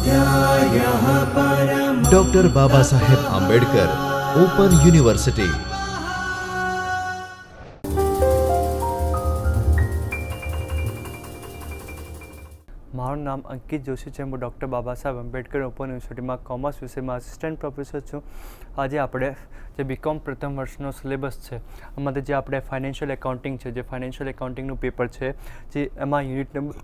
स्वाध्यायः परमः। Doctor Baba Saheb Ambedkar open university. મારું નામ અંકિત જોશી છે. હું ડૉક્ટર બાબા સાહેબ આંબેડકર ઓપન યુનિવર્સિટીમાં કોમર્સ વિષયમાં આસિસ્ટન્ટ પ્રોફેસર છું. આજે આપણે જે બીકોમ પ્રથમ વર્ષનો સિલેબસ છે એમાંથી જે આપણે ફાઇનાન્શિયલ એકાઉન્ટિંગ છે, જે ફાઇનાન્શિયલ એકાઉન્ટિંગનું પેપર છે, જે એમાં યુનિટ નંબર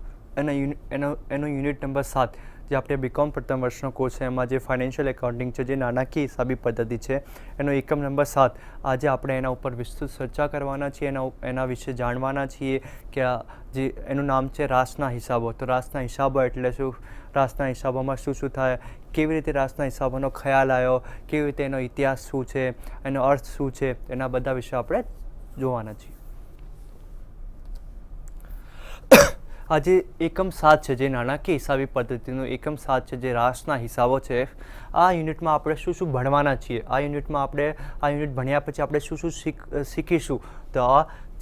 એનો યુનિટ નંબર 7 જે આપણે બીકોમ પ્રથમ વર્ષનો કોર્સ છે એમાં જે ફાઇનાન્શિયલ એકાઉન્ટિંગ છે, જે નાણાકીય હિસાબી પદ્ધતિ છે, એનો એકમ નંબર 7 આજે આપણે એના ઉપર વિસ્તૃત ચર્ચા કરવાના છીએ, એના વિશે જાણવાના છીએ કે જે એનું નામ છે રાસના હિસાબો. તો રાસના હિસાબો એટલે શું, રાસના હિસાબોમાં શું શું થાય, કેવી રીતે રાસના હિસાબોનો ખ્યાલ આવ્યો, કેવી રીતે એનો ઇતિહાસ શું છે, એનો અર્થ શું છે, એના બધા વિશે આપણે જોવાના છીએ. આજે એકમ 7 છે જે નાણાકીય હિસાબી પદ્ધતિનું એકમ 7 છે, જે રાસના હિસાબો છે. આ યુનિટમાં આપણે શું શું ભણવાના છીએ, આ યુનિટ ભણ્યા પછી આપણે શું શું શીખીશું. તો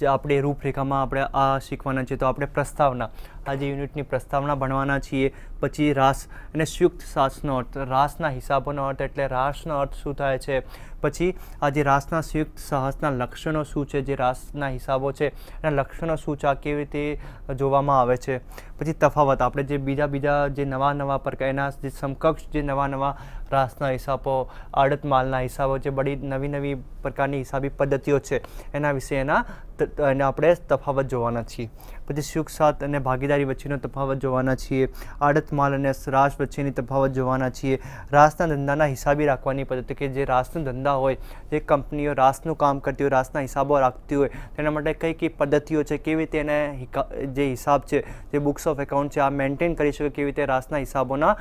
જે આપણે રૂપરેખામાં આપણે આ શીખવાના છે. તો આપણે પ્રસ્તાવના, આજે યુનિટની પ્રસ્તાવના ભણવાના છીએ. પછી રાસ અને સંયુક્ત સાસનો અર્થ, રાસના હિસાબોનો અર્થ એટલે રાસનો અર્થ શું થાય છે. પછી આજે રાસના સંયુક્ત સાહસના લક્ષણો શું છે, જે રાસના હિસાબો છે એના લક્ષણો શું છે, આ કેવી રીતે જોવામાં આવે છે. પછી તફાવત, આપણે જે બીજા જે નવા પ્રકાર એના જે સમકક્ષ જે નવા રાસના હિસાબો, આડત માલના હિસાબો, જે બધી નવી પ્રકારની હિસાબી પદ્ધતિઓ છે એના વિશે એના આપણે તફાવત જોવાના છીએ. પછી સુખ સાથ અને ભાગીદારી વચ્ચેનો તફાવત જોવાના છીએ. આડત માલ અને રાસ વચ્ચેની તફાવત જોવાના છીએ. રાસના ધંધાના હિસાબી રાખવાની પદ્ધતિ, કે જે રાસનો ધંધા હોય, જે કંપનીઓ રાસનું કામ કરતી હોય, રાસના હિસાબો રાખતી હોય, તેના માટે કઈ પદ્ધતિઓ છે, કેવી રીતે એને જે હિસાબ છે, જે બુક્સ ઓફ એકાઉન્ટ છે, આ મેન્ટેન કરી શકે, કેવી રીતે રાસના હિસાબોના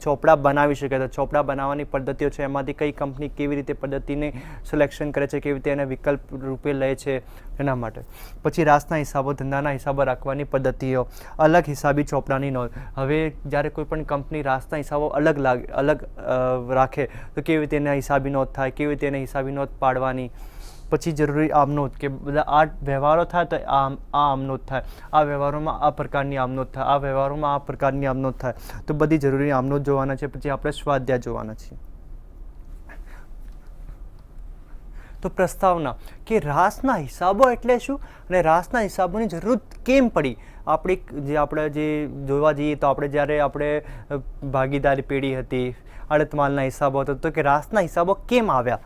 ચોપડા બનાવી શકે. તો ચોપડા બનાવવાની પદ્ધતિઓ છે, એમાંથી કઈ કંપની કેવી રીતે પદ્ધતિને સિલેક્શન કરે છે, કેવી રીતે એને વિકલ્પ રૂપે લે છે એના માટે. પછી રાસના હિસાબો, ધંધાના હિસાબો રાખવાની પદ્ધતિઓ, અલગ હિસાબી ચોપડાની નોંધ. હવે જ્યારે કોઈ પણ કંપની રાસના હિસાબો અલગ રાખે તો કેવી રીતે એના હિસાબી નોંધ થાય, કેવી રીતે એને હિસાબી નોંધ પાડવાની. પછી જરૂરી આમનોંધ, કે બધા આ વ્યવહારો થાય તો આ આમનોંધ થાય, આ વ્યવહારોમાં આ પ્રકારની આમનોંધ થાય, આ વ્યવહારોમાં આ પ્રકારની આમનોંધ થાય. તો બધી જરૂરી આમનોંધ જોવાના છે. પછી આપણે સ્વાધ્યાય જોવાના છીએ. તો પ્રસ્તાવના, કે રાસના હિસાબો એટલે શું અને રાસના હિસાબોની જરૂર કેમ પડી. આપણે જે જોવા જઈએ તો જ્યારે આપણે ભાગીદારી પેઢી હતી, આડત માલના હિસાબો હતો, તો કે રાસના હિસાબો કેમ આવ્યા.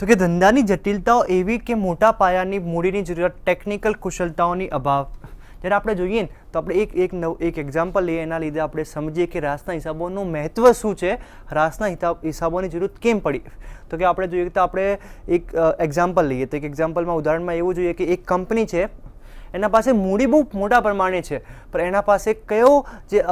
તો કે ધંધાની જટિલતાઓ એવી કે મોટા પાયાની મૂડીની જરૂરિયાત, ટેકનિકલ કુશળતાઓની અભાવ. જ્યારે આપણે જોઈએ ને તો આપણે એક એક્ઝામ્પલ લઈએ, એના લીધે આપણે સમજીએ કે રાસના હિસાબોનું મહત્વ શું છે, રાસના હિસાબોની જરૂર કેમ પડી. તો કે આપણે જોઈએ તો આપણે એક એક્ઝામ્પલ લઈએ, તો એક એક્ઝામ્પલમાં ઉદાહરણમાં એવું જોઈએ કે એક કંપની છે, એના પાસે મૂડી બહુ મોટા પ્રમાણે છે, પણ એના પાસે કયો જે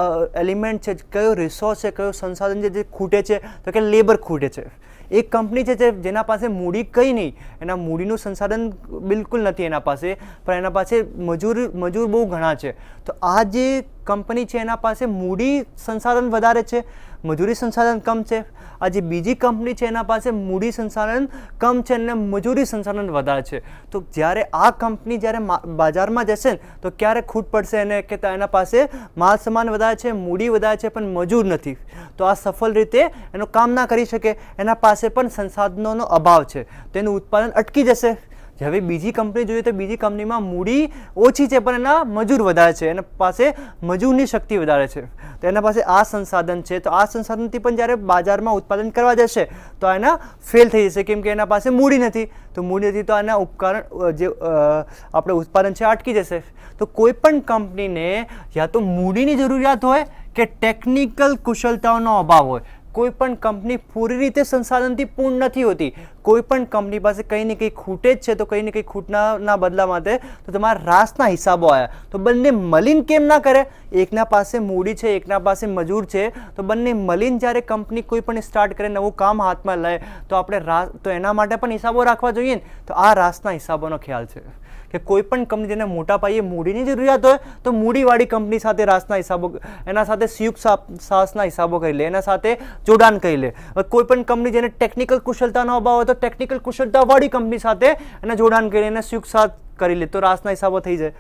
એલિમેન્ટ છે, કયો રિસોર્સ છે, કયો સંસાધન છે જે ખૂટે છે, તો કે લેબર ખૂટે છે. એક કંપની છે જેના પાસે મૂડી કંઈ નહીં, એના મૂડીનું સંસાધન બિલકુલ નથી એના પાસે, પણ એના પાસે મજૂર બહુ ઘણા છે. તો આ જે કંપની છે એના પાસે મૂડી સંસાધન વધારે છે, મજૂરી સંસાધન કમ છે. આ જે બીજી કંપની છે એના પાસે મૂડી સંસાધન કમ છે અને મજૂરી સંસાધન વધારે છે. તો જ્યારે આ કંપની જ્યારે બજારમાં જશે ને તો ક્યારે ખૂટ પડશે એને, કે એના પાસે માલ સામાન વધારે છે, મૂડી વધારે છે, પણ મજૂર નથી. તો આ સફળ રીતે એનું કામ ના કરી શકે, એના પાસે પણ સંસાધનોનો અભાવ છે, તેનું ઉત્પાદન અટકી જશે. હવે બીજી કંપની જોઈએ તો બીજી કંપનીમાં મૂડી ઓછી છે પણ એના મજૂર વધારે છે, એના પાસે મજૂરની શક્તિ વધારે છે. તો એના પાસે આ સંસાધન છે, તો આ સંસાધનથી પણ જ્યારે બજારમાં ઉત્પાદન કરવા જશે તો એના ફેલ થઈ જશે, કેમ કે એના પાસે મૂડી નથી. તો મૂડી નથી તો એના ઉપકરણ જે આપણે ઉત્પાદન છે અટકી જશે. તો કોઈ પણ કંપનીને યા તો મૂડીની જરૂરિયાત હોય કે ટેકનિકલ કુશળતાઓનો અભાવ હોય. કોઈ પણ કંપની પૂરી રીતે સંસાધનથી પૂર્ણ નથી હોતી. કોઈ પણ કંપની પાસે કંઈ ને કંઈ ખૂટે જ છે, તો કંઈ ને કંઈ ખૂટના બદલા માટે તો તમારા રાસના હિસાબો આવ્યા. તો બંને મળીને કેમ ના કરે, એકના પાસે મૂડી છે, એકના પાસે મજૂર છે, તો બંને મળીને જ્યારે કંપની કોઈ પણ સ્ટાર્ટ કરે, નવું કામ હાથમાં લે, તો આપણે તો એના માટે પણ હિસાબો રાખવા જોઈએ ને. તો આ રાસના હિસાબોનો ખ્યાલ છે કે કોઈ પણ કંપની જેને મોટા પાયે મૂડીની જરૂરિયાત હોય તો મૂડીવાળી કંપની સાથે રાસના હિસાબો, એના સાથે સંયુક્ત સાહસના હિસાબો કરી લે, એના સાથે જોડાણ કરી લે. કોઈ પણ કંપની જેને ટેકનિકલ કુશળતાનો અભાવ હોય તો ટેકનિકલ કુશળતાવાળી કંપની સાથે એને જોડાણ કરી એને સંયુક્ત સાથ કરી લે, તો રાસના હિસાબો થઈ જાય.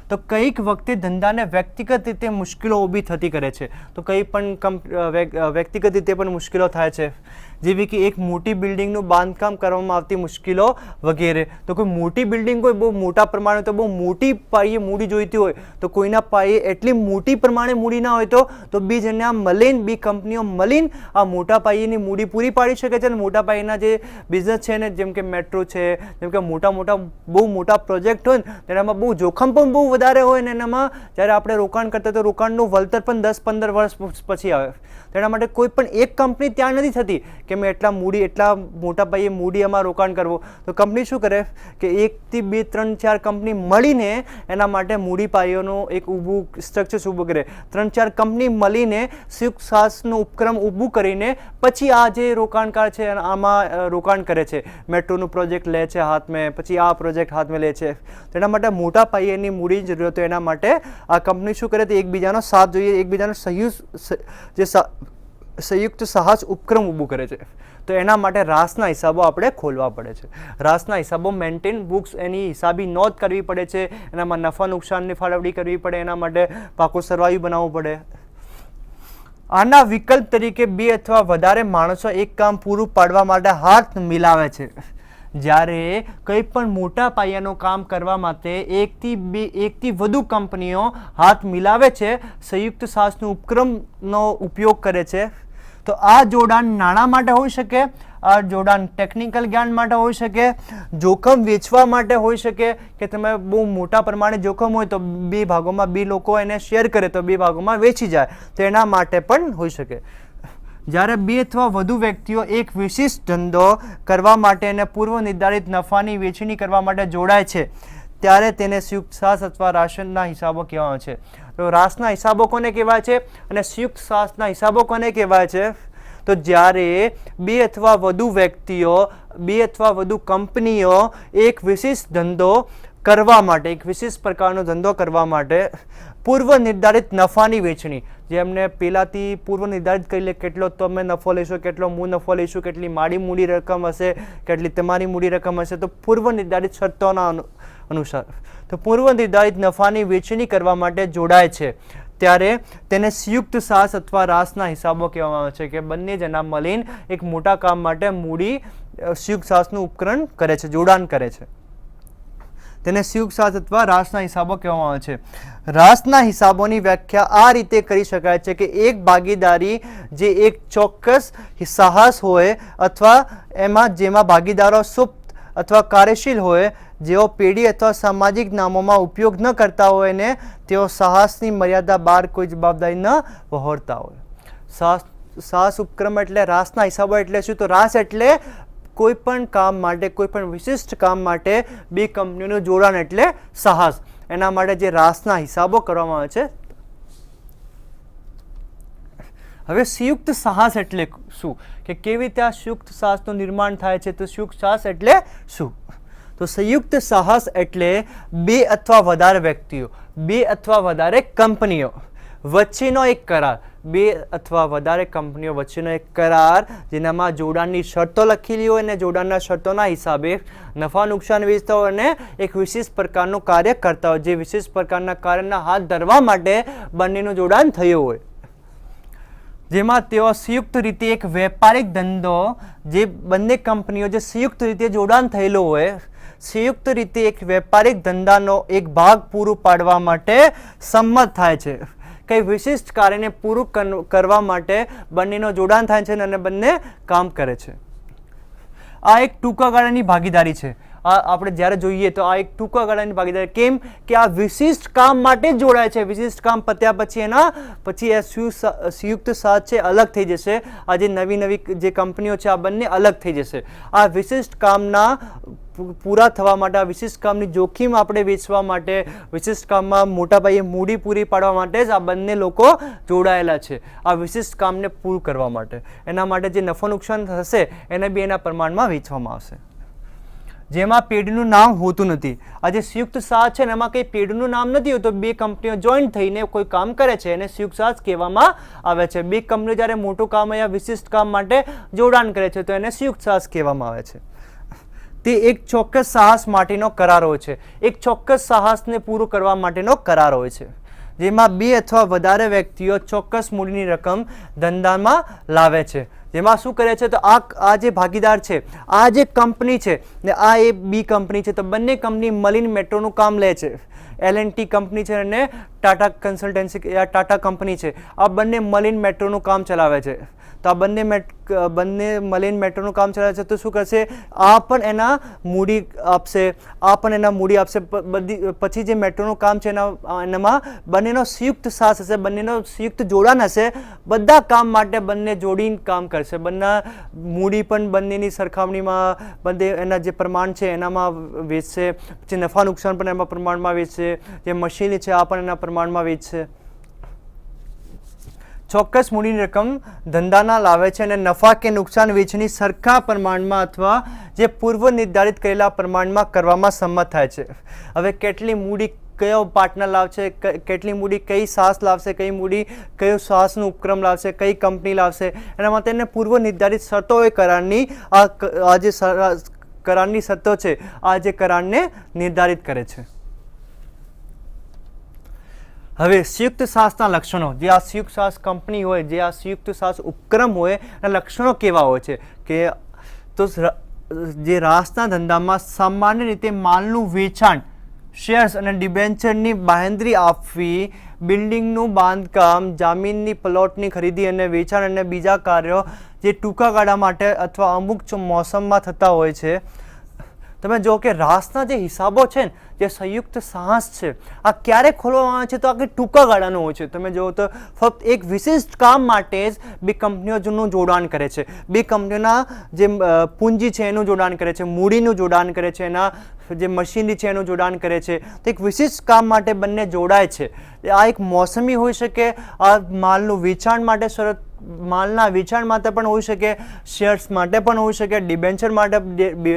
તો કંઈક વખતે ધંધાને વ્યક્તિગત રીતે મુશ્કેલો ઊભી થતી કરે છે. તો કંઈ પણ વ્યક્તિગત રીતે પણ મુશ્કેલો થાય છે, જેવી કે એક મોટી બિલ્ડિંગનું બાંધકામ કરવામાં આવતી મુશ્કેલો વગેરે. તો કોઈ મોટી બિલ્ડિંગ કોઈ બહુ મોટા પ્રમાણે તો બહુ મોટી પાયે મૂડી જોઈતી હોય તો કોઈના પાયે એટલી મોટી પ્રમાણે મૂડી ના હોય તો બી જણા મળીને બી કંપનીઓ મળીને આ મોટા પાયેની મૂડી પૂરી પાડી શકે છે. અને મોટા પાયેના જે બિઝનેસ છે ને, જેમ કે મેટ્રો છે, જેમ કે બહુ મોટા પ્રોજેક્ટ હોય ને તેનામાં બહુ જોખમ પણ બહુ વધારે હોય ને એનામાં જ્યારે આપણે રોકાણ કરતા તો રોકાણનું વળતર પણ 10-15 વર્ષ પછી આવે. તેના માટે કોઈ પણ એક કંપની ત્યાં નથી થતી કે મેં એટલા મોટા પાયે મૂડીમાં રોકાણ કરવું. તો કંપની શું કરે કે 1 થી 2, 3, 4 કંપની મળીને એના માટે મૂડી પાયોનું એક ઊભું સ્ટ્રક્ચર ઊભું કરે. 3-4 કંપની મળીને સંયુક્ત સાહસનું ઉપક્રમ ઊભું કરીને પછી આ જે રોકાણકાર છે આમાં રોકાણ કરે છે. મેટ્રોનું પ્રોજેક્ટ લે છે હાથમાં, પછી આ પ્રોજેક્ટ હાથમાં લે છે. તેના માટે મોટા પાયેની મૂડીની જરૂરત હોય. એના માટે આ કંપની શું કરે તો એકબીજાનો સાથ જોઈએ, એકબીજાનો સંયુક્ત સાહસ ઉપક્રમ ઊભું કરે છે. તો એના માટે રાસના હિસાબો આપણે ખોલવા પડે છે. રાસના હિસાબો મેન્ટેન બુક્સ, એની હિસાબી નોંધ કરવી પડે છે. એનામાં નફા નુકસાનની ફાળવણી કરવી પડે. એના માટે પાકો સરવાયું બનાવવું પડે. આના વિકલ્પ તરીકે 2 અથવા વધારે માણસો એક કામ પૂરું પાડવા માટે હાથ મિલાવે છે. જ્યારે કંઈ પણ મોટા પાયાનું કામ કરવા માટે 1 થી વધુ કંપનીઓ હાથ મિલાવે છે, સંયુક્ત સાહસનું ઉપક્રમનો ઉપયોગ કરે છે. તો આ જોડાણ નાણાં માટે હોઈ શકે, આ જોડાણ ટેકનિકલ જ્ઞાન માટે હોઈ શકે, જોખમ વેચવા માટે હોઈ શકે કે તમે બહુ મોટા પ્રમાણે જોખમ હોય તો 2 ભાગોમાં 2 લોકો એને શેર કરે તો 2 ભાગોમાં વેચી જાય, તો એના માટે પણ હોઈ શકે. જ્યારે 2 અથવા વધુ વ્યક્તિઓ એક વિશિષ્ટ ધંધો કરવા માટે અને પૂર્વ નિર્ધારિત નફાની વેચણી કરવા માટે જોડાય છે ત્યારે તેને સંયુક્ત સાહસ અથવા રાશનના હિસાબો કહેવામાં છે. તો રાસના હિસાબો કોને કહેવાય છે અને સંયુક્ત સાહસના હિસાબો કોને કહેવાય છે? તો જ્યારે 2 અથવા વધુ વ્યક્તિઓ, 2 અથવા વધુ કંપનીઓ એક વિશિષ્ટ ધંધો કરવા માટે, એક વિશિષ્ટ પ્રકારનો ધંધો કરવા માટે પૂર્વ નિર્ધારિત નફાની વેચણી, જે એમને પહેલાંથી પૂર્વ નિર્ધારિત કરી લે કેટલો તમે નફો લેશો, કેટલો હું નફો લઈશું, કેટલી મારી મૂડી રકમ હશે, કેટલી તમારી મૂડી રકમ હશે, તો પૂર્વ નિર્ધારિત શરતોના અનુસાર તો પૂર્વ નિર્ધારિત નફાની વેચણી કરવા માટે જોડાય છે ત્યારે તેને સંયુક્ત સાહસ અથવા રાસના હિસાબો કહેવામાં આવે છે. કે બંને જણા મળીને એક મોટા કામ માટે મૂડી સંયુક્ત સાહસનું ઉપકરણ કરે છે, જોડાણ કરે છે. તેને સંયુક્ત સાહસ અથવા રાસના હિસાબો કહેવામાં આવે છે. રાસના હિસાબોની વ્યાખ્યા આ રીતે કરી શકાય છે કે એક ભાગીદારી જે એક ચોક્કસ સાહસ હોય અથવા જેમાં ભાગીદારો સુપ્ત અથવા કાર્યશીલ હોય, જેઓ પેઢી અથવા સામાજિક નામોમાં ઉપયોગ ન કરતા હોય ને તેઓ સાહસની મર્યાદા બહાર કોઈ જવાબદારી ન વહોરતા હોય. સાહસ ઉપક્રમ એટલે રાસના હિસાબો એટલે શું? તો રાસ એટલે કોઈ પણ કામ માટે, કોઈ પણ વિશિષ્ટ કામ માટે 2 કંપનીઓનું જોડાણ એટલે સાહસ. એના માટે જે રાસના હિસાબો કરવામાં આવે છે. હવે સંયુક્ત સાહસ એટલે શું કે કેવી રીતે આ સંયુક્ત સાહસનું નિર્માણ થાય છે? તો સંયુક્ત સાહસ એટલે શું? તો સંયુક્ત સાહસ એટલે 2 અથવા વધારે વ્યક્તિઓ, 2 અથવા વધારે કંપનીઓ વચ્ચેનો એક કરાર, 2 અથવા વધારે કંપનીઓ વચ્ચેનો એક કરાર જેનામાં જોડાણની શરતો લખેલી હોય અને જોડાણના શરતોના હિસાબે નફા નુકસાન વેચતા હોય અને એક વિશિષ્ટ પ્રકારનું કાર્ય કરતા હોય, જે વિશિષ્ટ પ્રકારના કાર્યના હાથ ધરવા માટે બંનેનું જોડાણ થયું હોય, જેમાં તેઓ સંયુક્ત રીતે એક વેપારિક ધંધો, જે બંને કંપનીઓ જે સંયુક્ત રીતે જોડાણ થયેલું હોય, સંયુક્ત રીતે એક વેપારિક ધંધાનો એક ભાગ પૂરું પાડવા માટે સંમત થાય છે. કઈ વિશિષ્ટ કાર્યને પૂરું કરવા માટે બંનેનો જોડાણ થાય છે અને બંને કામ કરે છે. આ એક ટૂંકા ગાળાની ભાગીદારી છે. આ આપણે જ્યારે જોઈએ તો આ એક ટૂંકા ગાળાની ભાગીદારી. કેમ કે આ વિશિષ્ટ કામ માટે જ જોડાય છે. વિશિષ્ટ કામ પત્યા પછી એ સંયુક્ત સાથ છે અલગ થઈ જશે. આ જે નવી જે કંપનીઓ છે આ બંને અલગ થઈ જશે. આ વિશિષ્ટ કામના પૂરા થવા માટે, આ વિશિષ્ટ કામની જોખીમ આપણે વેચવા માટે, વિશિષ્ટ કામમાં મોટા પાયે મૂડી પૂરી પાડવા માટે જ આ બંને લોકો જોડાયેલા છે, આ વિશિષ્ટ કામને પૂરું કરવા માટે. એના માટે જે નફો નુકસાન થશે એને બી એના પ્રમાણમાં વેચવામાં આવશે, જેમાં પેઢીનું નામ હોતું નથી. આ જે સંયુક્ત સાથ છે ને એમાં કંઈ પેઢીનું નામ નથી હોતું. 2 કંપનીઓ જોઈન્ટ થઈને કોઈ કામ કરે છે એને સંયુક્ત સાથ કહેવામાં આવે છે. 2 કંપનીઓ જ્યારે મોટું કામ યા વિશિષ્ટ કામ માટે જોડાણ કરે છે તો એને સંયુક્ત સાથ કહેવામાં આવે છે. તે એક ચોક્કસ સાહસ માટેનો કરાર હોય છે, એક ચોક્કસ સાહસને પૂરું કરવા માટેનો કરાર હોય છે, જેમાં 2 અથવા વધારે વ્યક્તિઓ ચોક્કસ મૂડીની રકમ ધંધામાં લાવે છે. જેમાં શું કરે છે તો આ જે ભાગીદાર છે, આ જે કંપની છે ને આ એ બી કંપની છે, તો બંને કંપની મળીને મેટ્રોનું કામ લે છે. L&T કંપની છે અને ટાટા કન્સલ્ટન્સી ટાટા કંપની છે, આ બંને મળીને મેટ્રોનું કામ ચલાવે છે. તો આ બંને મળીને મેટ્રોનું કામ ચલાવે છે, તો શું કરશે, આ પણ એના મૂડી આપશે, આ પણ એના મૂડી આપશે. પછી જે મેટ્રોનું કામ છે એનામાં બંનેનો સંયુક્ત સાથ હશે, બંનેનો સંયુક્ત જોડાણ હશે. બધા કામ માટે બંને જોડીને કામ કરશે. બંને મૂડી પણ બંનેની સરખામણીમાં બંને એના જે પ્રમાણ છે એનામાં વેચશે. પછી નફા નુકસાન પણ એમાં પ્રમાણમાં વેચશે. જે મશીનરી છે આ પણ એના પ્રમાણમાં વેચશે. ચોક્કસ મૂડીની રકમ ધંધાના લાવે છે અને નફા કે નુકસાન વેચની સરખા પ્રમાણમાં અથવા જે પૂર્વ નિર્ધારિત કરેલા પ્રમાણમાં કરવામાં સંમત થાય છે. હવે કેટલી મૂડી કયો પાર્ટનર લાવશે, કેટલી મૂડી કઈ સાહસ લાવશે, કઈ મૂડી કયો સાહસનું ઉપક્રમ લાવશે, કઈ કંપની લાવશે, એના માટે એને પૂર્વ નિર્ધારિત શરતો હોય કરારની. આ જે કરારની શરતો છે આ જે કરારને નિર્ધારિત કરે છે. હવે સંયુક્ત સાહસના લક્ષણો, જે આ સંયુક્ત સાહસ કંપની હોય, જે આ સંયુક્ત સાહસ ઉપક્રમ હોય એના લક્ષણો કેવા હોય છે કે તો જે રાસના ધંધામાં સામાન્ય રીતે માલનું વેચાણ, શેર્સ અને ડિબેન્ચરની બાંહેધરી આપવી, બિલ્ડિંગનું બાંધકામ, જામીનની પ્લોટની ખરીદી અને વેચાણ અને બીજા કાર્યો જે ટૂંકા ગાળા માટે અથવા અમુક મોસમમાં થતા હોય છે. તમે જો કે રાસના જે હિસાબો છે ને, જે સંયુક્ત સાહસ છે, આ ક્યારે ખોલવામાં આવે છે તો આ ટૂંકા ગાળાનું હોય છે. તમે જુઓ તો ફક્ત એક વિશિષ્ટ કામ માટે જ 2 કંપનીઓનું જોડાણ કરે છે, 2 કંપનીઓના જે પૂંજી છે એનું જોડાણ કરે છે, મૂડીનું જોડાણ કરે છે, એના જે મશીનરી છે એનું જોડાણ કરે છે. તો એક વિશિષ્ટ કામ માટે બંને જોડાય છે. આ એક મોસમી હોઈ શકે, આ માલનું વેચાણ માટે શરત, માલના વેચાણ માટે પણ હોઈ શકે, શેર્સ માટે પણ હોઈ શકે, ડિબેન્ચર માટે,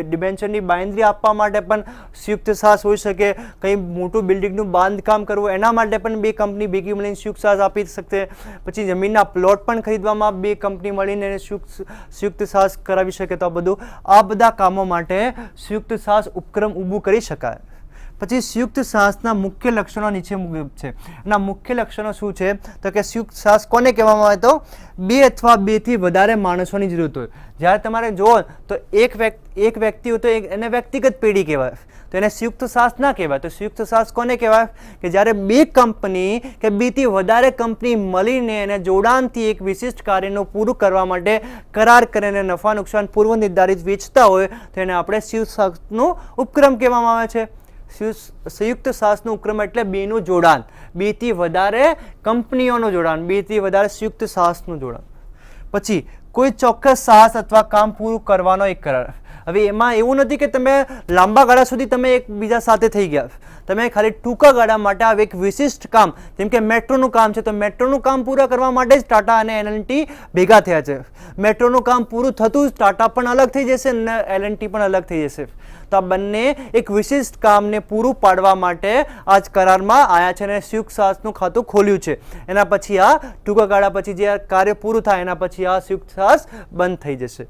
ડિબેન્ચરની બાંહેધરી આપવા માટે પણ સંયુક્ત સાહસ હોઈ શકે, કંઈ મોટું બિલ્ડિંગનું બાંધકામ કરવું એના માટે પણ 2 કંપની ભેગી મળીને સંયુક્ત સાહસ આપી શકશે. પછી જમીનના પ્લોટ પણ ખરીદવામાં 2 કંપની મળીને સંયુક્ત સાહસ કરાવી શકે. તો આ બધા કામો માટે સંયુક્ત સાહસ ઉપક્રમ ઊભું કરી શકાય. પછી સંયુક્ત સાહસના મુખ્ય લક્ષણો નીચે મુજબ છે. એના મુખ્ય લક્ષણો શું છે તો કે સંયુક્ત સાહસ કોને કહેવામાં આવે તો 2 અથવા 2 થી વધારે માણસોની જરૂરત હોય. જ્યારે તમારે જુઓ તો એક વ્યક્તિ હોય તો એને વ્યક્તિગત પેઢી કહેવાય, તો એને સંયુક્ત સાહસ ના કહેવાય. તો સંયુક્ત સાહસ કોને કહેવાય કે જ્યારે 2 કંપની કે 2 થી વધારે કંપની મળીને એને જોડાણથી એક વિશિષ્ટ કાર્યનું પૂરું કરવા માટે કરાર કરીને નફા નુકસાન પૂર્વ નિર્ધારિત વેચતા હોય તો એને આપણે સંયુક્ત સાહસનો ઉપક્રમ કહેવામાં આવે છે. સંયુક્ત સાહસનું ઉપક્રમ એટલે 2નું જોડાણ, 2 થી વધારે કંપનીઓનું જોડાણ, 2 થી વધારે સંયુક્ત સાહસનું જોડાણ. પછી કોઈ ચોક્કસ સાહસ અથવા કામ પૂરું કરવાનો એક કરાર. હવે એમાં એવું નથી કે તમે લાંબા ગાળા સુધી તમે એકબીજા સાથે થઈ ગયા, તમે ખાલી ટૂંકા ગાળા માટે આ એક વિશિષ્ટ કામ, જેમ કે મેટ્રોનું કામ છે તો મેટ્રોનું કામ પૂરા કરવા માટે જ ટાટા અને L&T ભેગા થયા છે. મેટ્રોનું કામ પૂરું થતું જ ટાટા પણ અલગ થઈ જશે અને L&T પણ અલગ થઈ જશે. તો આ બંને એક વિશિષ્ટ કામને પૂરું પાડવા માટે આ જ કરારમાં આવ્યા છે અને સંયુક્ત સાહસનું ખાતું ખોલ્યું છે. એના પછી આ ટૂંકા ગાળા પછી જે કાર્ય પૂરું થાય એના પછી આ સંયુક્ત સાહસ બંધ થઈ જશે.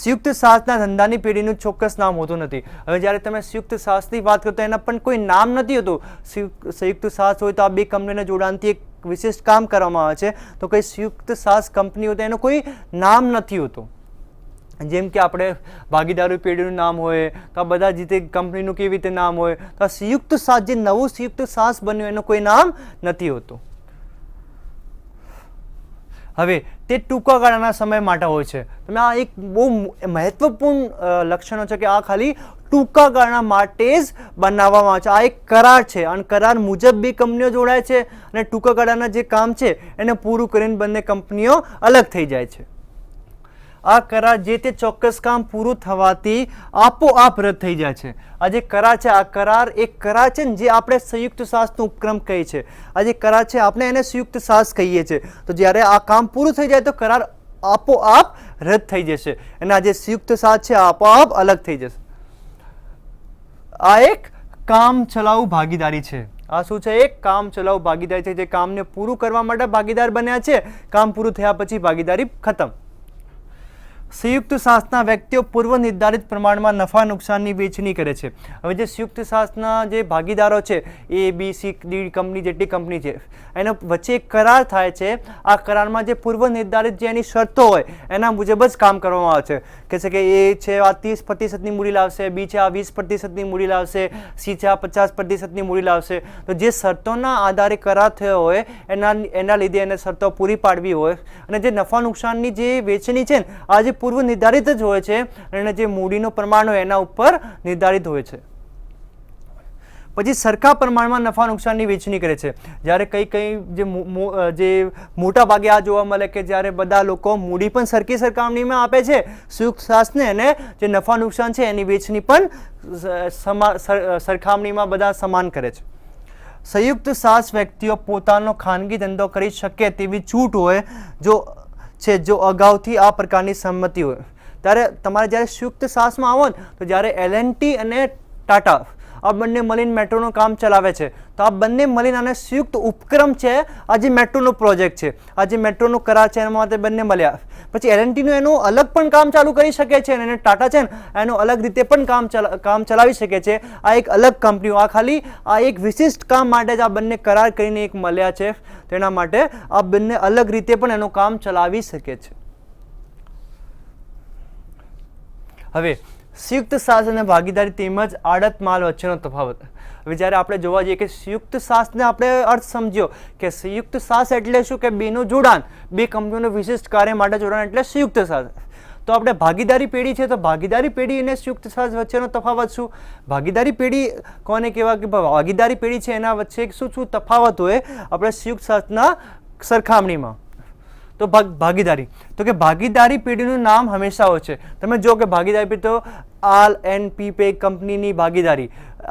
સંયુક્ત સાહસના ધંધાની પેઢીનું ચોક્કસ નામ હોતું નથી. હવે જ્યારે તમે સંયુક્ત સાહસની વાત કરો તો એના પણ કોઈ નામ નથી હોતું. સંયુક્ત સાહસ હોય તો આ 2 કંપનીના જોડાણથી એક વિશિષ્ટ કામ કરવામાં આવે છે, તો કોઈ સંયુક્ત સાહસ કંપની હોય તો એનું કોઈ નામ નથી હોતું. જેમ કે આપણે ભાગીદારી પેઢીનું નામ હોય તો આ બધા જ રીતે કંપનીનું કેવી રીતે નામ હોય, તો આ સંયુક્ત સાહસ, જે નવું સંયુક્ત સાહસ બન્યું એનું કોઈ નામ નથી હોતું. હવે તે ટૂંકા ગાળાના સમય માટે હોય છે. તમે આ એક બહુ મહત્વપૂર્ણ લક્ષણો છે કે આ ખાલી ટૂંકા ગાળા માટે જ બનાવવામાં આવે છે. આ એક કરાર છે અને કરાર મુજબ 2 કંપનીઓ જોડાય છે અને ટૂંકા ગાળાના જે કામ છે એને પૂરું કરીને બંને કંપનીઓ અલગ થઈ જાય છે. આ કરાર જે તે ચોક્કસ કામ પૂરું થવાથી આપોઆપ રદ થઈ જાય છે. આ જે કરાર છે, આ કરાર એક કરાર છે ને જે આપણે સંયુક્ત સાહસનો ઉપક્રમ કહીએ છીએ. આ જે કરાર છે આપણે એને સંયુક્ત સાહસ કહીએ છીએ. તો જ્યારે આ કામ પૂરું થઈ જાય તો કરાર આપોઆપ રદ થઈ જશે અને આ જે સંયુક્ત સાહસ છે આપોઆપ અલગ થઈ જશે. આ એક કામ ચલાઉ ભાગીદારી છે. આ શું છે? એક કામ ચલાઉ ભાગીદારી છે. જે કામને પૂરું કરવા માટે ભાગીદાર બન્યા છે, કામ પૂરું થયા પછી ભાગીદારી ખતમ. સંયુક્ત સાહસના વ્યક્તિઓ પૂર્વ નિર્ધારિત પ્રમાણમાં નફા નુકસાનની વહેંચણી કરે છે. હવે જે સંયુક્ત સાહસના જે ભાગીદારો છે એ બી સી ડી કંપની જેટલી કંપની છે એનો વચ્ચે એક કરાર થાય છે. આ કરારમાં જે પૂર્વ નિર્ધારિત જે એની શરતો હોય એના મુજબ જ કામ કરવામાં આવે છે. કહે છે કે એ છે આ 30% મૂડી લાવશે, બી છે આ 20% મૂડી લાવશે, સી છે આ 50% મૂડી લાવશે. તો જે શરતોના આધારે કરાર થયો હોય એના લીધે એને શરતો પૂરી પાડવી હોય અને જે નફા નુકસાનની જે વેચણી છે ને આ જે પૂર્વ નિર્ધારિત જ હોય છે અને જે મૂડીનું પ્રમાણ હોય એના ઉપર નિર્ધારિત હોય છે. પછી સરખા પ્રમાણમાં નફા નુકસાનની વહેંચણી કરે છે. જ્યારે જે મોટા ભાગે આ જોવા મળે કે જ્યારે બધા લોકો મૂડી પણ સરખી સરખામણીમાં આપે છે સંયુક્ત સાહસને અને જે નફા નુકસાન છે એની વહેંચણી પણ સરખામણીમાં બધા સમાન કરે છે. સંયુક્ત સાહસ વ્યક્તિઓ પોતાનો ખાનગી ધંધો કરી શકે તેવી છૂટ હોય જો અગાઉથી આ પ્રકારની સંમતિ હોય. ત્યારે તમારે જ્યારે સંયુક્ત સાહસમાં આવો ને તો જ્યારે L&T અને ટાટા આ બંને મળીને મેટ્રોનું કામ ચલાવે છે તો આ બંને મળીને આને સંયુક્ત ઉપક્રમ છે. આ જે મેટ્રોનો પ્રોજેક્ટ છે, આ જે મેટ્રોનો કરાર છે એના માટે બંને મળ્યા. પછી L&Tનું એનું અલગ પણ કામ ચાલુ કરી શકે છે અને ટાટા છે ને એનું અલગ રીતે પણ કામ ચલાવી શકે છે. આ એક અલગ કંપનીઓ આ એક વિશિષ્ટ કામ માટે જ આ બંને કરાર કરીને એક મળ્યા છે. તેના માટે આ બંને અલગ રીતે પણ એનું કામ ચલાવી શકે છે. હવે સંયુક્ત સાહસ અને ભાગીદારી તેમજ આડત માલ વચ્ચેનો તફાવત. હવે જ્યારે આપણે જોવા જઈએ કે સંયુક્ત સાહસને આપણે અર્થ સમજ્યો કે સંયુક્ત સાહસ એટલે શું કે બેનું જોડાણ, બે કંપનીઓનું વિશિષ્ટ કાર્ય માટે જોડાણ એટલે સંયુક્ત સાહસ. તો આપણે ભાગીદારી પેઢી છે તો ભાગીદારી પેઢી અને સંયુક્ત સાહસ વચ્ચેનો તફાવત શું? ભાગીદારી પેઢી કોને કહેવાય કે ભાગીદારી પેઢી છે એના વચ્ચે શું તફાવત હોય આપણે સંયુક્ત સાહસના સરખામણીમાં? તો ભાગીદારી તો કે ભાગીદારી પેઢીનું નામ હંમેશા હોય છે. તમે જો કે ભાગીદારી પેઢી તો L&P પે કંપનીની ભાગીદારી,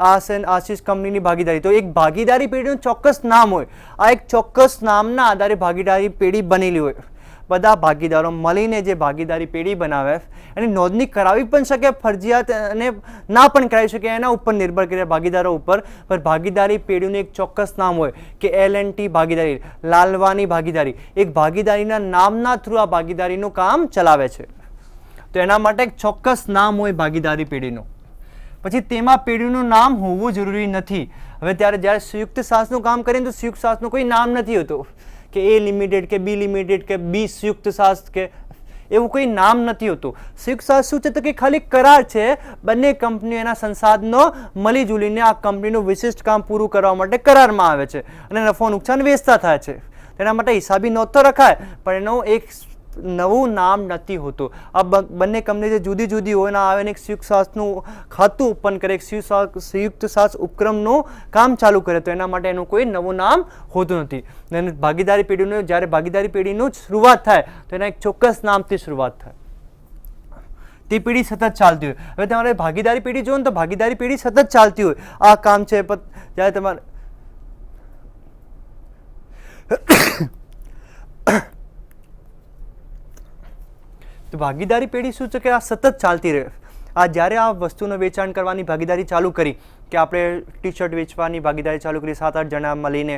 આશીષ કંપનીની ભાગીદારી, તો એક ભાગીદારી પેઢીનું ચોક્કસ નામ હોય. આ એક ચોક્કસ નામના આધારે ભાગીદારી પેઢી બનેલી હોય. બધા ભાગીદારો મળીને જે ભાગીદારી પેઢી બનાવે એની નોંધણી કરાવી પણ શકે ફરજિયાત અને ના પણ કરાવી શકે એના ઉપર નિર્ભર કરે ભાગીદારો ઉપર. પણ ભાગીદારી પેઢીનું એક ચોક્કસ નામ હોય કે L&T ભાગીદારી, લાલવાની ભાગીદારી, એક ભાગીદારીના નામના થ્રુ આ ભાગીદારીનું કામ ચલાવે છે. તો એના માટે એક ચોક્કસ નામ હોય ભાગીદારી પેઢીનું. પછી તેમાં પેઢીનું નામ હોવું જરૂરી નથી. હવે જ્યારે સંયુક્ત સાહસનું કામ કરીએ તો સંયુક્ત સાહસનું કોઈ નામ નથી હોતું કે A લિમિટેડ કે B લિમિટેડ કે બી સંયુક્ત સાહસ કે એવું કોઈ નામ નથી હોતું. સંયુક્ત સાહસ શું છે તો કે ખાલી કરાર છે. બંને કંપનીઓ એના સંસાધનો મળી જુલીને આ કંપનીનું વિશિષ્ટ કામ પૂરું કરવા માટે કરારમાં આવે છે અને નફો નુકસાન વેચતા થાય છે. તેના માટે હિસાબી નોંધ તો રખાય પણ એનો એક નવું નામ નથી હોતું. આ બંને કંપની જે જુદી જુદી હોય ને આવે એક સંયુક્ત સાહસનું ખાતું ઓપન કરે, એક સંયુક્ત સાહસ ઉપક્રમનું કામ ચાલુ કરે તો એના માટે એનું કોઈ નવું નામ હોતું નથી. અને ભાગીદારી પેઢીનું જ્યારે ભાગીદારી પેઢીનું શરૂઆત થાય તો એના એક ચોક્કસ નામથી શરૂઆત થાય. તે પેઢી સતત ચાલતી હોય. હવે તમારે ભાગીદારી પેઢી જુઓ ને તો ભાગીદારી પેઢી સતત ચાલતી હોય. આ કામ છે જ્યારે તમારે તો ભાગીદારી પેઢી શું છે કે આ સતત ચાલતી રહે. આ જ્યારે આ વસ્તુનું વેચાણ કરવાની ભાગીદારી ચાલુ કરી કે આપણે ટી-શર્ટ વેચવાની ભાગીદારી ચાલુ કરી 7-8 જણા મળીને,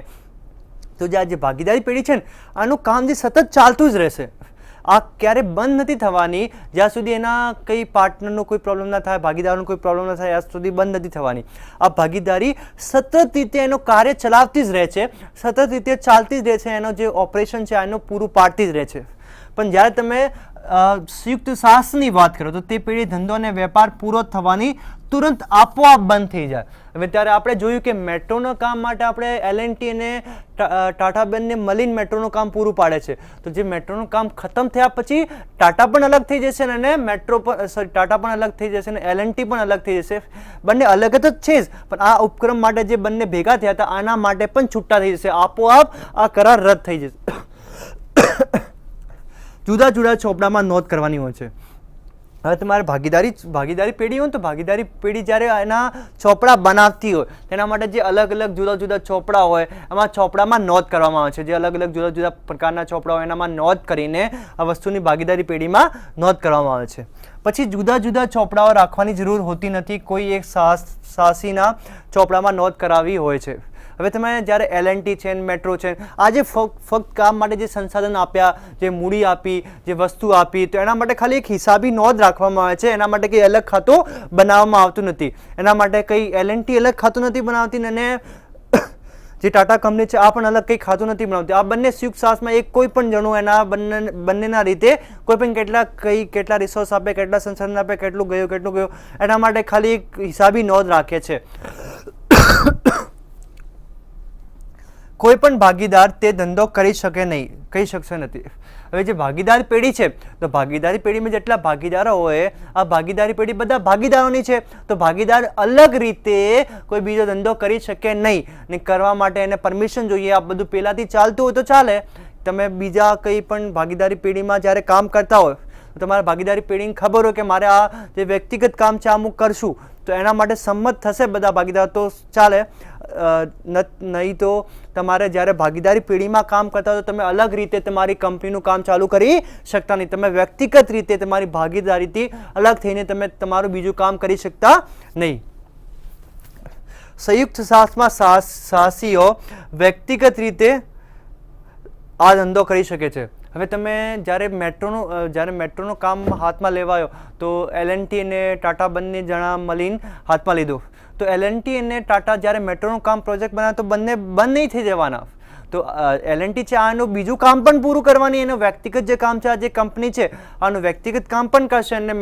તો જે ભાગીદારી પેઢી છે ને આનું કામ જે સતત ચાલતું જ રહેશે. આ ક્યારે બંધ નથી થવાની જ્યાં સુધી એના કંઈ પાર્ટનરનો કોઈ પ્રોબ્લેમ ના થાય, ભાગીદારનો કોઈ પ્રોબ્લેમ ના થાય ત્યાં સુધી બંધ નથી થવાની. આ ભાગીદારી સતત રીતે એનું કાર્ય ચલાવતી જ રહે છે, સતત રીતે ચાલતી જ રહે છે. એનો જે ઓપરેશન છે એનું પૂરું પાડતી જ રહે છે. પણ જ્યારે તમે સંયુક્ત સાહસની વાત કરો તો તે પેઢી ધંધો અને વેપાર પૂરો થવાની તુરંત આપોઆપ બંધ થઈ જાય. હવે ત્યારે આપણે જોયું કે મેટ્રોના કામ માટે આપણે L&T અને ટાટા બંને મળીને મેટ્રોનું કામ પૂરું પાડે છે. તો જે મેટ્રોનું કામ ખતમ થયા પછી ટાટા પણ અલગ થઈ જશે અને ટાટા પણ અલગ થઈ જશે અને L&T પણ અલગ થઈ જશે. બંને અલગ જ છે જ પણ આ ઉપક્રમ માટે જે બંને ભેગા થયા હતા આના માટે પણ છૂટા થઈ જશે. આપોઆપ આ કરાર રદ થઈ જશે. જુદા જુદા ચોપડામાં નોંધ કરવાની હોય છે. હવે તમારે ભાગીદારી પેઢી હોય તો ભાગીદારી પેઢી જ્યારે એના ચોપડા બનાવતી હોય તેના માટે જે અલગ અલગ જુદા જુદા ચોપડા હોય એમાં ચોપડામાં નોંધ કરવામાં આવે છે. જે અલગ અલગ જુદા જુદા પ્રકારના ચોપડા હોય એનામાં નોંધ કરીને આ વસ્તુની ભાગીદારી પેઢીમાં નોંધ કરવામાં આવે છે. પછી જુદા જુદા ચોપડાઓ રાખવાની જરૂર હોતી નથી. કોઈ એક સાહસીના ચોપડામાં નોંધ કરાવી હોય છે. હવે તમે જ્યારે L&T છે, મેટ્રો છે, આજે ફક્ત કામ માટે જે સંસાધન આપ્યા, જે મૂડી આપી, જે વસ્તુ આપી, તો એના માટે ખાલી એક હિસાબી નોંધ રાખવામાં આવે છે. એના માટે કંઈ અલગ ખાતું બનાવવામાં આવતું નથી. એના માટે કંઈ L&T અલગ ખાતું નથી બનાવતી અને જે ટાટા કંપની છે આ પણ અલગ કંઈ ખાતું નથી બનાવતી. આ બંને સંયુક્ત સાહસમાં એક કોઈ પણ જણું એના બંનેના રીતે કોઈ પણ કેટલા રિસોર્સ આપે, કેટલા સંસાધન આપે, કેટલું ગયું, એના માટે ખાલી એક હિસાબી નોંધ રાખે છે. કોઈ પણ ભાગીદાર તે ધંધો કરી શકશે નથી. હવે જે ભાગીદાર પેઢી છે, તો ભાગીદારી પેઢીમાં જેટલા ભાગીદારો હોય, આ ભાગીદારી પેઢી બધા ભાગીદારોની છે. તો ભાગીદાર અલગ રીતે કોઈ બીજો ધંધો કરી શકે નહીં, ને કરવા માટે એને પરમિશન જોઈએ. આ બધું પહેલાંથી ચાલતું હોય તો ચાલે. તમે બીજા કંઈ પણ ભાગીદારી પેઢીમાં જ્યારે કામ કરતા હોય, તો તમારા ભાગીદારી પેઢીને ખબર હોય કે મારે આ જે વ્યક્તિગત કામ છે આ હું કરશું, તો એના માટે સંમત થશે બધા ભાગીદાર તો ચાલે. નહીં તો તમારે જ્યારે ભાગીદારી પેઢીમાં કામ કરતા હોય તો તમે અલગ રીતે તમારી કંપનીનું કામ ચાલુ કરી શકતા નહીં. તમે વ્યક્તિગત રીતે તમારી ભાગીદારીથી અલગ થઈને તમે તમારું બીજું કામ કરી શકતા નહીં. સંયુક્ત સાહસમાં સાહસીઓ વ્યક્તિગત રીતે આ ધંધો કરી શકે છે. હવે તમે જ્યારે મેટ્રોનું કામ હાથમાં લેવાયો, તો L&T અને ટાટા બંને જણા મળીને હાથમાં લીધું. તો L&T અને ટાટા જ્યારે મેટ્રોનું કામ પ્રોજેક્ટ બનાવે તો બંને બંધ નહીં થઈ જવાના. તો L&T છે આનું બીજું કામ પણ પૂરું કરવાની, એનું વ્યક્તિગત જે કામ છે, આ જે કંપની છે આનું વ્યક્તિગત કામ પણ કરશે, અને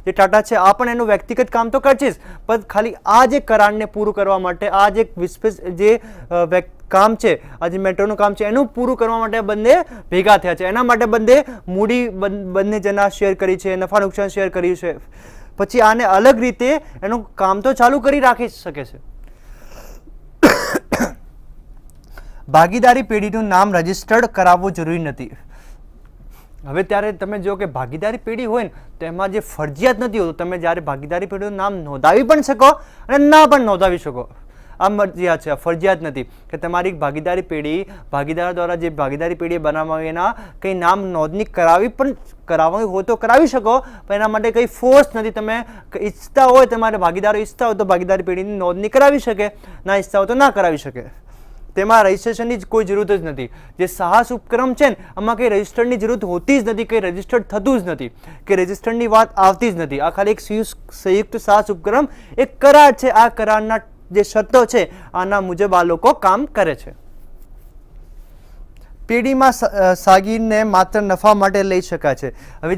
જે ટાટા છે આ પણ એનું વ્યક્તિગત કામ તો કરશે જ, પણ ખાલી આ જે કરારને પૂરું કરવા માટે, આ જે કામ છે, આ જે મેટ્રોનું કામ છે એનું પૂરું કરવા માટે બંને ભેગા થયા છે. એના માટે બંને મૂડી બંને જણા શેર કરી છે, નફા નુકસાન શેર કર્યું છે. પછી આને અલગ રીતે એનું કામ તો ચાલુ કરી રાખી શકે છે. ભાગીદારી પેઢીનું નામ રજિસ્ટર્ડ કરાવવું જરૂરી નથી. હવે ત્યારે તમે જો કે ભાગીદારી પેઢી હોય ને, તો એમાં જે ફરજિયાત નથી હોતું. તમે જ્યારે ભાગીદારી પેઢીનું નામ નોંધાવી પણ શકો અને ના પણ નોંધાવી શકો. આ મરજિયાત છે, ફરજિયાત નથી કે તમારી ભાગીદારી પેઢી ભાગીદાર દ્વારા જે ભાગીદારી પેઢી બનાવવામાં આવી એના કંઈ નામ નોંધણી કરાવવી હોય તો કરાવી શકો, પણ એના માટે કંઈ ફોર્સ નથી. તમે ઈચ્છતા હોય, તમારે ભાગીદારો ઈચ્છતા હોય તો ભાગીદારી પેઢીની નોંધણી કરાવી શકે, ના ઈચ્છતા હોય તો ના કરાવી શકે. તેમાં રજિસ્ટ્રેશનની કોઈ જરૂરત જ નથી. જે સાહસ ઉપક્રમ છે ને, આમાં કંઈ રજિસ્ટરની જરૂરત હોતી જ નથી, કંઈ રજિસ્ટર્ડ થતું જ નથી, કે રજિસ્ટરની વાત આવતી જ નથી. આ ખાલી એક સંયુક્ત સાહસ ઉપક્રમ એક કરાર છે. આ કરારના જે શરતો છે આના મુજબ આ લોકો કામ કરે છે. પેઢીમાં સાગીરને માત્ર નફા માટે લઈ શકાય છે. હવે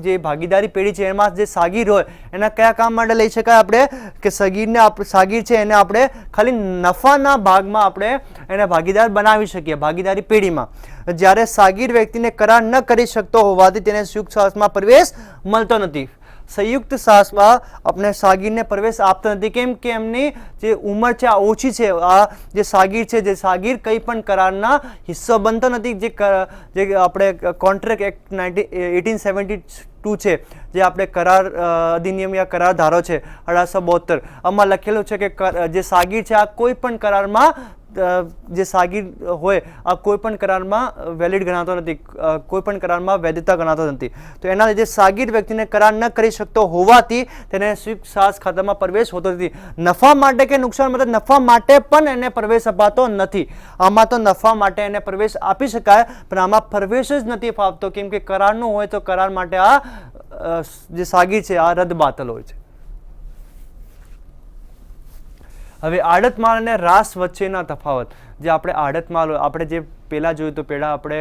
જે ભાગીદારી પેઢી છે એમાં જે સાગીર હોય એના કયા કામ માટે લઈ શકાય? આપણે કે સાગીર છે એને આપણે ખાલી નફાના ભાગમાં આપણે એને ભાગીદાર બનાવી શકીએ ભાગીદારી પેઢીમાં. જ્યારે સાગીર વ્યક્તિને કરાર ન કરી શકતો હોવાથી તેને સંયુક્ત સાહસમાં પ્રવેશ મળતો નથી. સંયુક્ત સાહસમાં આપણે સાગીરને પ્રવેશ આપતા નથી. કેમ કે એમની જે ઉંમર છે આ ઓછી છે. આ જે સાગીર છે, જે સાગીર કંઈ પણ કરારના હિસ્સો બનતો નથી. જે આપણે કોન્ટ્રાક્ટ એક્ટ 1872 છે, જે આપણે કરાર અધિનિયમ યા કરાર ધારો છે 1872, આમાં લખેલું છે કે જે સાગીર છે આ કોઈ પણ કરારમાં જે સાગીર હોય આ કોઈ પણ કરારમાં વેલિડ ગણાતો નથી, કોઈ પણ કરારમાં વૈધતા ગણાતો નથી. તો એના લીધે સાગીર વ્યક્તિને કરાર ન કરી શકતો હોવાથી તેને સંયુક્ત સાહસ ખાતામાં પ્રવેશ હોતો નથી. નફા માટે કે નુકસાન માટે, નફા માટે પણ એને પ્રવેશ અપાતો નથી. આમાં તો નફા માટે એને પ્રવેશ આપી શકાય, પણ આમાં પ્રવેશ જ નથી ફાવતો. કેમ કે કરારનું હોય તો કરાર માટે આ જે સાગીર છે આ રદ બાતલ હોય છે. હવે આડત માલ અને રાસ વચ્ચેના તફાવત. જે આપણે આડત માલ આપણે જે પહેલાં જોયું, તો પહેલાં આપણે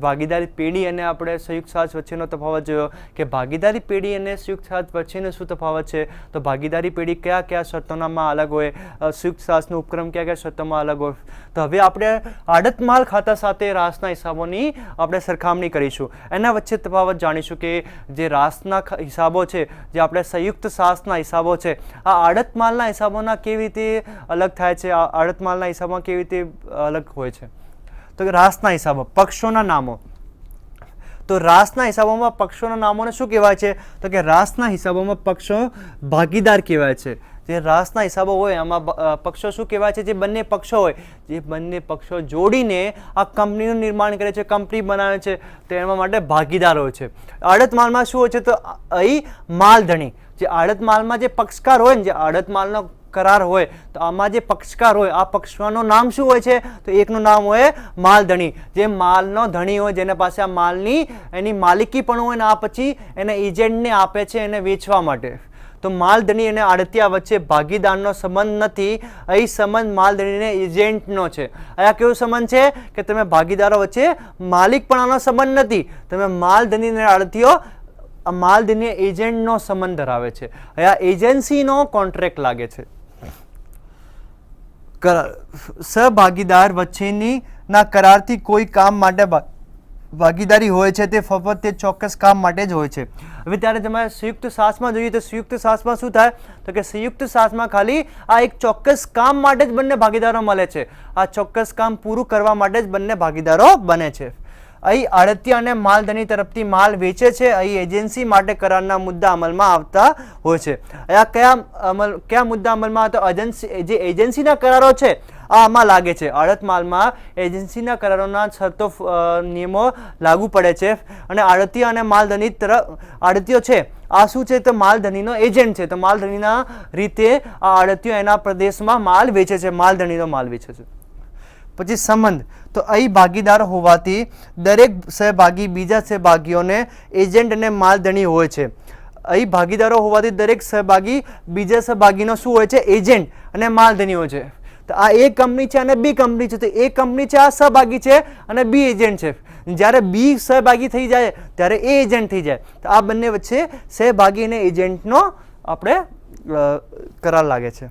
ભાગીદારી પેઢી અને આપણે સંયુક્ત સાહસ વચ્ચેનો તફાવત જોયો કે ભાગીદારી પેઢી અને સંયુક્ત સાહસ વચ્ચેનો શું તફાવત છે. તો ભાગીદારી પેઢી કયા કયા શરતોનામાં અલગ હોય, સંયુક્ત સાહસનો ઉપક્રમ કયા કયા શરતોમાં અલગ હોય. તો હવે આપણે આડત માલ ખાતા સાથે રાસના હિસાબોની આપણે સરખામણી કરીશું. એના વચ્ચે તફાવત જાણીશું કે જે રાસના હિસાબો છે, જે આપણે સંયુક્ત સાહસના હિસાબો છે, આ આડત માલના હિસાબોના કેવી રીતે અલગ થાય છે, આડત માલના હિસાબોમાં કેવી રીતે અલગ હોય છે. તો રાસના હિસાબો, પક્ષોના નામો. તો રાસના હિસાબોમાં પક્ષોના નામોને શું કહેવાય છે? તો કે રાસના હિસાબોમાં પક્ષો ભાગીદાર કહેવાય છે. જે રાસના હિસાબો હોય આમાં પક્ષો શું કહેવાય છે? જે બંને પક્ષો હોય, જે બંને પક્ષો જોડીને આ કંપનીનું નિર્માણ કરે છે, કંપની બનાવે છે, તો એના માટે ભાગીદાર હોય છે. આડત માલમાં શું હોય છે? તો અહીં માલધણી, જે આડત માલમાં જે પક્ષકાર હોય ને, જે આડત માલનો કરાર હોય તો આમાં જે પક્ષકાર હોય આ પક્ષકારનું નામ શું હોય છે? તો એકનું નામ હોય માલધણી. જે માલનો ધણી હોય, જેને પાસે આ માલની એની માલિકી પણ હોય ને આ પછી એને એજન્ટને આપે છે એને વેચવા માટે. તો માલધણી અને આડતિયા વચ્ચે ભાગીદારનો સંબંધ નથી. અહીં સંબંધ માલધણીને એજન્ટનો છે. અહીંયા કેવો સંબંધ છે કે તમે ભાગીદારો વચ્ચે માલિકપણાનો સંબંધ નથી. તમે માલધણી અને આડતીઓ માલધણી એજન્ટનો સંબંધ ધરાવે છે. અહીંયા એજન્સીનો કોન્ટ્રાક્ટ લાગે છે. સહભાગીદાર વચ્ચેની ના કરારથી કોઈ કામ માટે ભાગીદારી હોય છે તે ફક્ત તે ચોક્કસ કામ માટે જ હોય છે. હવે ત્યારે તમે સંયુક્ત સાસમાં જોઈએ તો સંયુક્ત સાસમાં શું થાય તો કે સંયુક્ત સાસમાં ખાલી આ એક ચોક્કસ કામ માટે જ બંને ભાગીદારો મળે છે. આ ચોક્કસ કામ પૂરું કરવા માટે જ બંને ભાગીદારો બને છે. અહીં આડતિયા અને માલધણી તરફથી માલ વેચે છે. અહીં એજન્સી માટે કરારના મુદ્દા અમલમાં આવતા હોય છે. અહીંયા કયા મુદ્દા અમલમાં આવતા? જે એજન્સીના કરારો છે આમાં લાગે છે. આડત માલમાં એજન્સીના કરારોના શરતો નિયમો લાગુ પડે છે. અને આડતિયા અને માલધણી આડતિયો છે આ શું છે તો માલધણીનો એજન્ટ છે. તો માલધણીના રીતે આ આડતિયો એના પ્રદેશમાં માલ વેચે છે, માલધણીનો માલ વેચે છે. પછી સંબંધ. તો અહીં ભાગીદાર હોવાથી દરેક સહભાગી બીજા સહભાગીઓને એજન્ટ અને માલધણી હોય છે. અહીં ભાગીદારો હોવાથી દરેક સહભાગી બીજા સહભાગીનો શું હોય છે? એજન્ટ અને માલધણી હોય છે. તો આ એ કંપની છે અને બી કંપની છે. તો એ કંપની છે આ સહભાગી છે અને બી એજન્ટ છે. જ્યારે બી સહભાગી થઈ જાય ત્યારે એ એજન્ટ થઈ જાય. તો આ બંને વચ્ચે સહભાગી અને એજન્ટનો આપણે કરાર લાગે છે.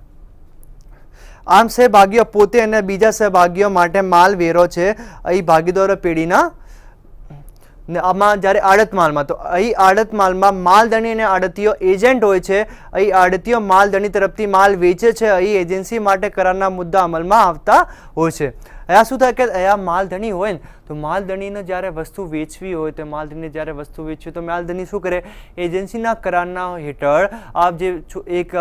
આમ સહભાગીઓ પોતે અને બીજા સહભાગીઓ માટે માલ વેરો છે. અહીં ભાગીદારો પેઢીના આમાં જ્યારે આડત માલમાં તો અહીં આડત માલમાં માલધણી અને આડતીઓ એજન્ટ હોય છે. અહીં આડતીઓ માલધણી તરફથી માલ વેચે છે. અહીં એજન્સી માટે કરારના મુદ્દા અમલમાં આવતા હોય છે. અહીંયા શું થાય કે અહીંયા માલધણી હોય ને તો માલધણીને જ્યારે વસ્તુ વેચવી હોય તો માલધણીને જ્યારે વસ્તુ વેચવી તો માલધણી શું કરે? એજન્સીના કરારના હેઠળ આ જે એક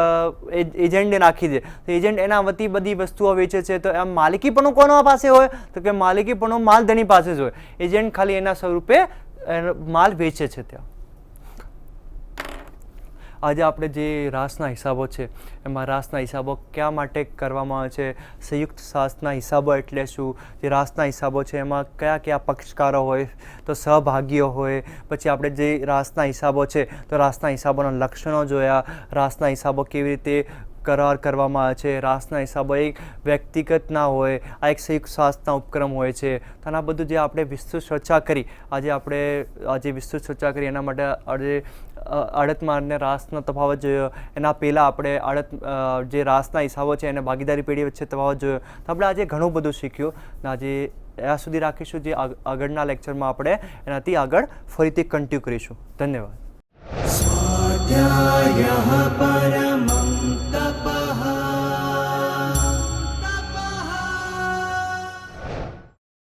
એજન્ટને નાખી દે. તો એજન્ટ એના વતી બધી વસ્તુઓ વેચે છે. તો આમ માલિકી પણ કોના પાસે હોય તો કે માલિકી પણ માલધણી પાસે જ હોય. એજન્ટ ખાલી એના સ્વરૂપે માલ વેચે છે. ત્યાં આજે આપણે જે રાસના હિસાબો છે એમાં રાસના હિસાબો કયા માટે કરવામાં આવે છે, સંયુક્ત સાસના હિસાબો એટલે શું, જે રાસના હિસાબો છે એમાં કયા કયા પક્ષકારો હોય તો સહભાગીઓ હોય. પછી આપણે જે રાસના હિસાબો છે તો રાસના હિસાબોના લક્ષણો જોયા, રાસના હિસાબો કેવી રીતે કરાર કરવામાં આવે છે. રાસના હિસાબો એક વ્યક્તિગત ના હોય, આ એક સંયુક્ત સાસના ઉપક્રમ હોય છે. તો આના બધું જે આપણે વિસ્તૃત ચર્ચા કરી આજે વિસ્તૃત ચર્ચા કરી એના માટે આજે આડતમાં અને રાસનો તફાવત જોયો. એના પહેલાં આપણે જે રાસના હિસાબો છે એને ભાગીદારી પેઢી વચ્ચે તફાવત જોયો. તો આપણે આજે ઘણું બધું શીખ્યું. આજે ત્યાં સુધી રાખીશું. જે આગળના લેક્ચરમાં આપણે એનાથી આગળ ફરીથી કન્ટિન્યુ કરીશું. ધન્યવાદ.